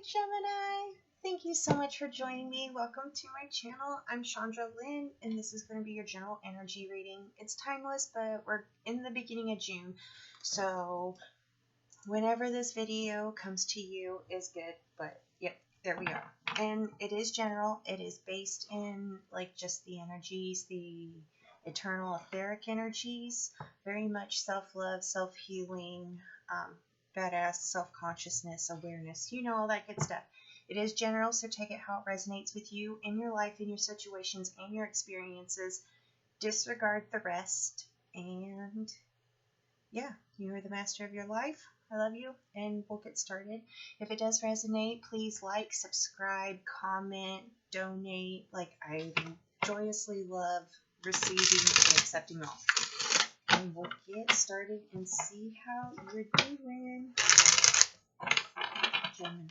Gemini. Thank you so much for joining me. Welcome to my channel. I'm Shandra Lynn, and this is going to be your general energy reading. It's timeless, but we're in the beginning of June, so whenever this video comes to you is good, but yep, there we are. And it is general. It is based in like just the energies, the eternal etheric energies, very much self-love, self-healing, badass, self-consciousness, awareness, you know, all that good stuff. It is general, so take it how it resonates with you in your life, in your situations, and your experiences. Disregard the rest, and yeah, you are the master of your life. I love you, and we'll get started. If it does resonate, please like, subscribe, comment, donate. Like, I joyously love receiving and accepting all. And we'll get started and see how you're doing, Gemini.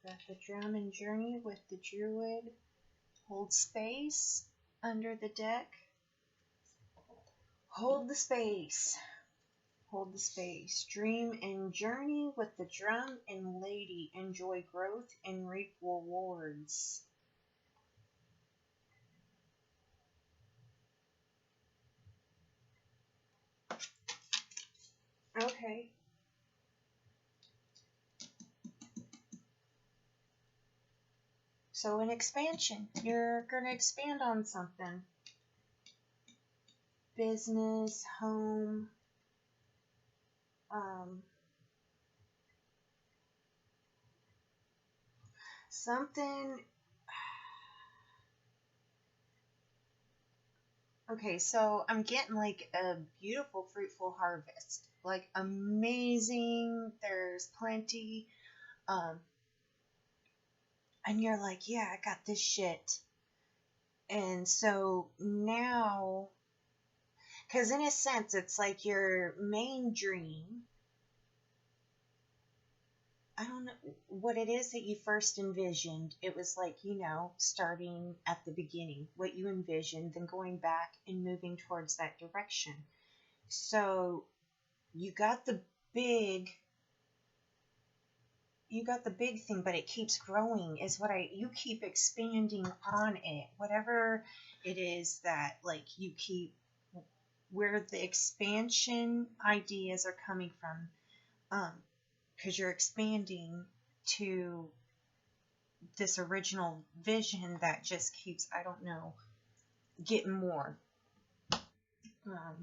Got the drum and journey with the druid. Hold space under the deck. Hold the space. Hold the space. Dream and journey with the drum and lady. Enjoy growth and reap rewards. Okay. So an expansion. You're going to expand on something. Business, home, something. Okay, so I'm getting like a beautiful, fruitful harvest. Like amazing. There's plenty. And you're like, yeah, I got this shit. And so now, because in a sense, it's like your main dream. I don't know what it is that you first envisioned. It was like, you know, starting at the beginning, what you envisioned, then going back and moving towards that direction. So you got the big thing, but it keeps growing is what you keep expanding on it. Whatever it is that like you keep, where the expansion ideas are coming from, because you're expanding to this original vision that just keeps, I don't know, getting more. Because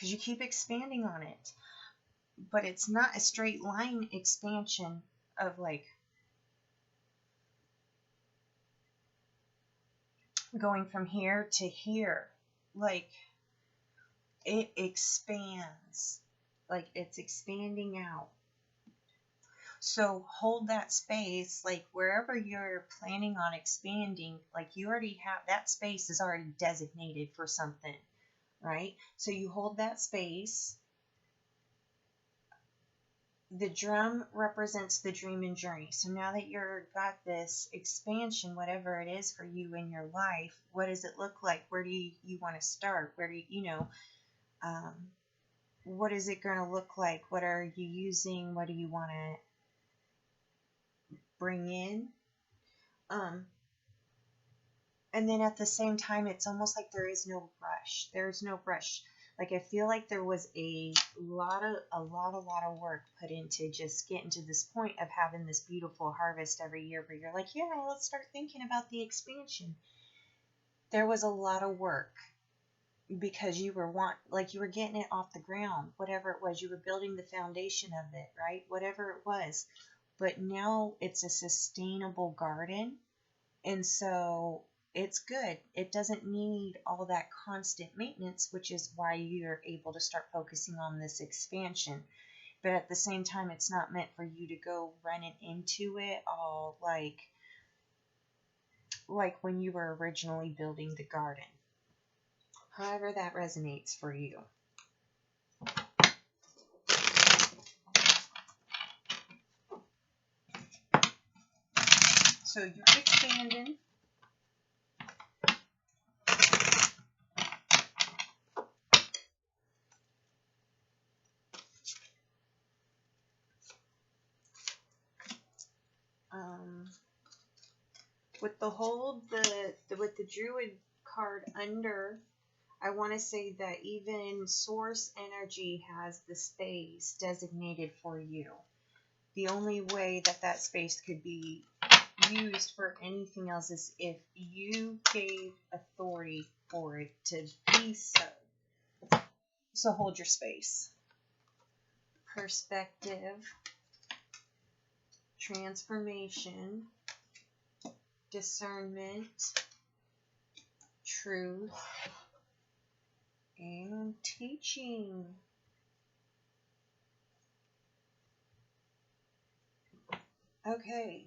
you keep expanding on it. But it's not a straight line expansion of like going from here to here. Like it expands. Like it's expanding out. So hold that space, like wherever you're planning on expanding, like you already have, that space is already designated for something, right? So you hold that space. The drum represents the dream and journey. So now that you've got this expansion, whatever it is for you in your life, what does it look like? Where do you want to start? Where do you know, what is it going to look like? What are you using? What do you want to bring in? And then at the same time, it's almost like there is no rush. There's no rush. Like I feel like there was a lot of work put into just getting to this point of having this beautiful harvest every year where you're like, yeah, let's start thinking about the expansion. There was a lot of work because you were you were getting it off the ground, whatever it was, you were building the foundation of it, right? Whatever it was. But now it's a sustainable garden. And so it's good. It doesn't need all that constant maintenance, which is why you're able to start focusing on this expansion. But at the same time, it's not meant for you to go running into it all like when you were originally building the garden. However that resonates for you. So you're expanding. With the hold, with the Druid card under, I want to say that even source energy has the space designated for you. The only way that that space could be used for anything else is if you gave authority for it to be so. So hold your space. Perspective, transformation, discernment, truth, and teaching. Okay,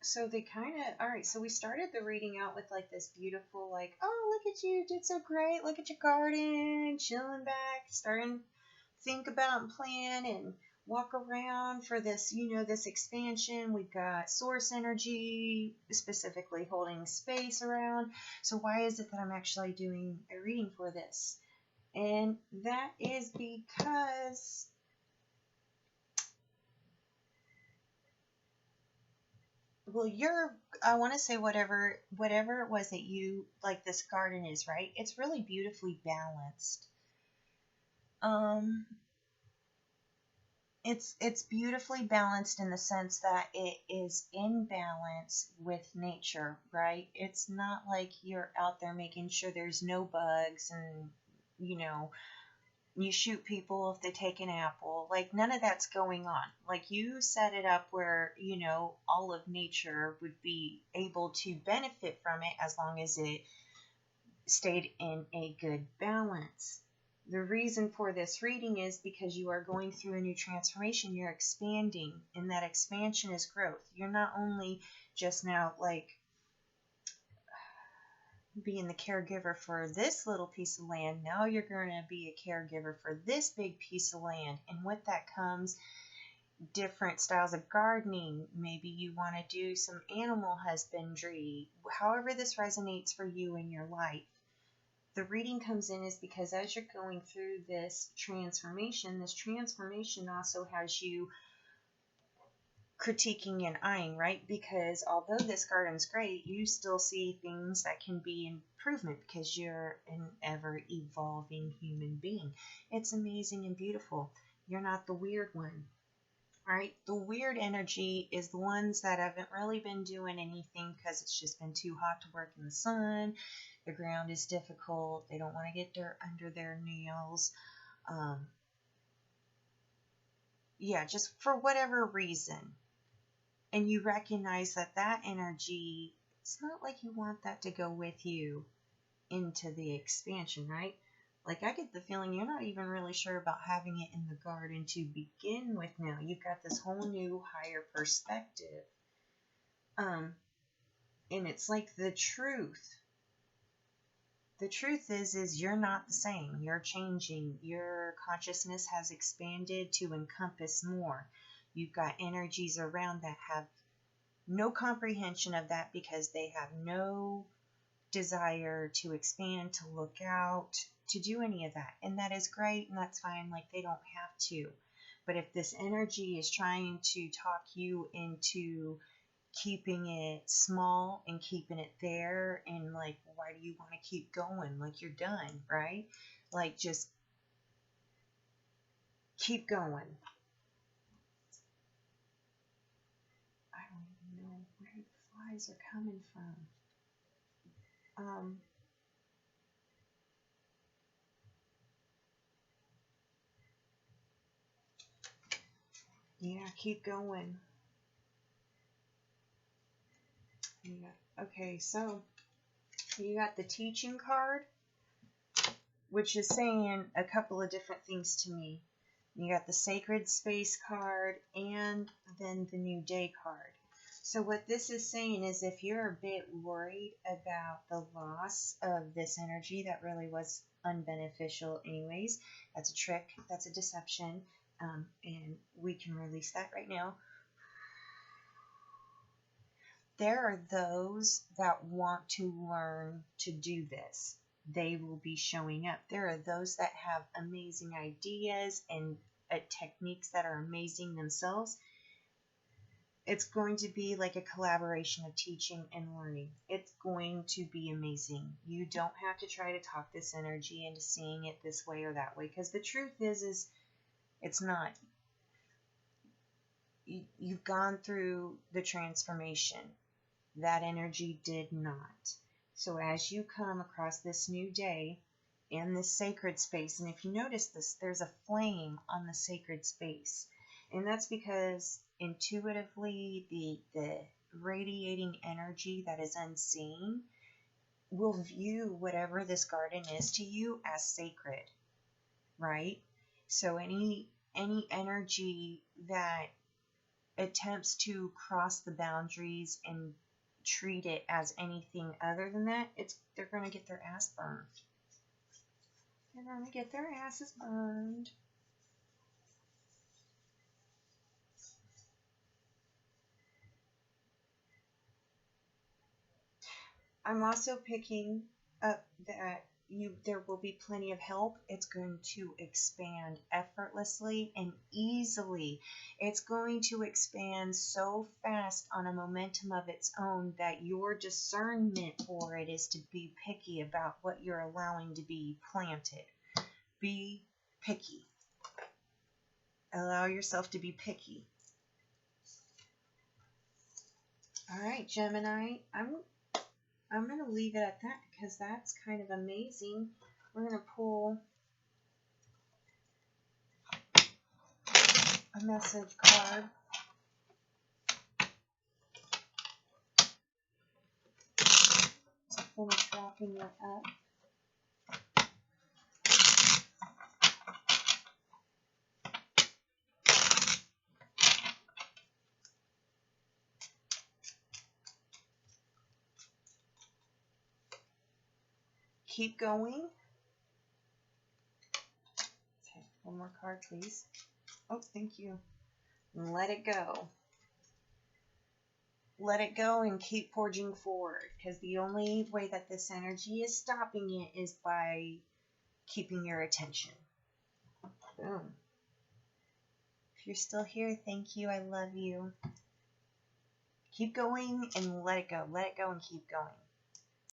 so they kind of, all right, so we started the reading out with like this beautiful, like, oh, look at you, did so great, look at your garden, chilling back, starting to think about and plan and walk around for this, this expansion. We've got source energy, specifically holding space around. So why is it that I'm actually doing a reading for this? And that is because well, I want to say whatever it was that you like this garden is, right? It's really beautifully balanced. It's beautifully balanced in the sense that it is in balance with nature, right? It's not like you're out there making sure there's no bugs and, you shoot people if they take an apple. Like, none of that's going on. Like, you set it up where, all of nature would be able to benefit from it as long as it stayed in a good balance. The reason for this reading is because you are going through a new transformation. You're expanding, and that expansion is growth. You're not only just now, like, being the caregiver for this little piece of land. Now you're going to be a caregiver for this big piece of land. And with that comes different styles of gardening. Maybe you want to do some animal husbandry. However this resonates for you in your life. The reading comes in is because as you're going through this transformation also has you critiquing and eyeing, right? Because although this garden's great, you still see things that can be improvement because you're an ever evolving human being. It's amazing and beautiful. You're not the weird one, right? The weird energy is the ones that haven't really been doing anything because it's just been too hot to work in the sun. The ground is difficult. They don't want to get dirt under their nails. Just for whatever reason. And you recognize that energy, it's not like you want that to go with you into the expansion, right? Like, I get the feeling you're not even really sure about having it in the garden to begin with now. You've got this whole new higher perspective. And it's like the truth. The truth is you're not the same. You're changing. Your consciousness has expanded to encompass more. You've got energies around that have no comprehension of that because they have no desire to expand, to look out, to do any of that. And that is great and that's fine. Like, they don't have to. But if this energy is trying to talk you into keeping it small and keeping it there and like, why do you want to keep going? Like, you're done, right? Like, just keep going. Flies are coming from. Keep going. Okay, so you got the teaching card, which is saying a couple of different things to me. You got the sacred space card and then the new day card. So what this is saying is if you're a bit worried about the loss of this energy that really was unbeneficial anyways, that's a trick, that's a deception, and we can release that right now. there are those that want to learn to do this. They will be showing up. There are those that have amazing ideas and techniques that are amazing themselves. It's going to be like a collaboration of teaching and learning. It's going to be amazing. You don't have to try to talk this energy into seeing it this way or that way, because the truth is it's not. You've gone through the transformation. That energy did not. So as you come across this new day in this sacred space, and if you notice this, there's a flame on the sacred space. And that's because intuitively the radiating energy that is unseen will view whatever this garden is to you as sacred, right? So any energy that attempts to cross the boundaries and treat it as anything other than that, they're going to get their ass burned. They're going to get their asses burned. I'm also picking up that there will be plenty of help. It's going to expand effortlessly and easily. It's going to expand so fast on a momentum of its own that your discernment for it is to be picky about what you're allowing to be planted. Be picky. Allow yourself to be picky. All right, Gemini, I'm going to leave it at that because that's kind of amazing. We're going to pull a message card. Finish wrapping it up. Keep going. Okay, one more card, please. Oh, thank you. And let it go. Let it go and keep forging forward, because the only way that this energy is stopping it is by keeping your attention. Boom. If you're still here, thank you. I love you. Keep going and let it go. Let it go and keep going.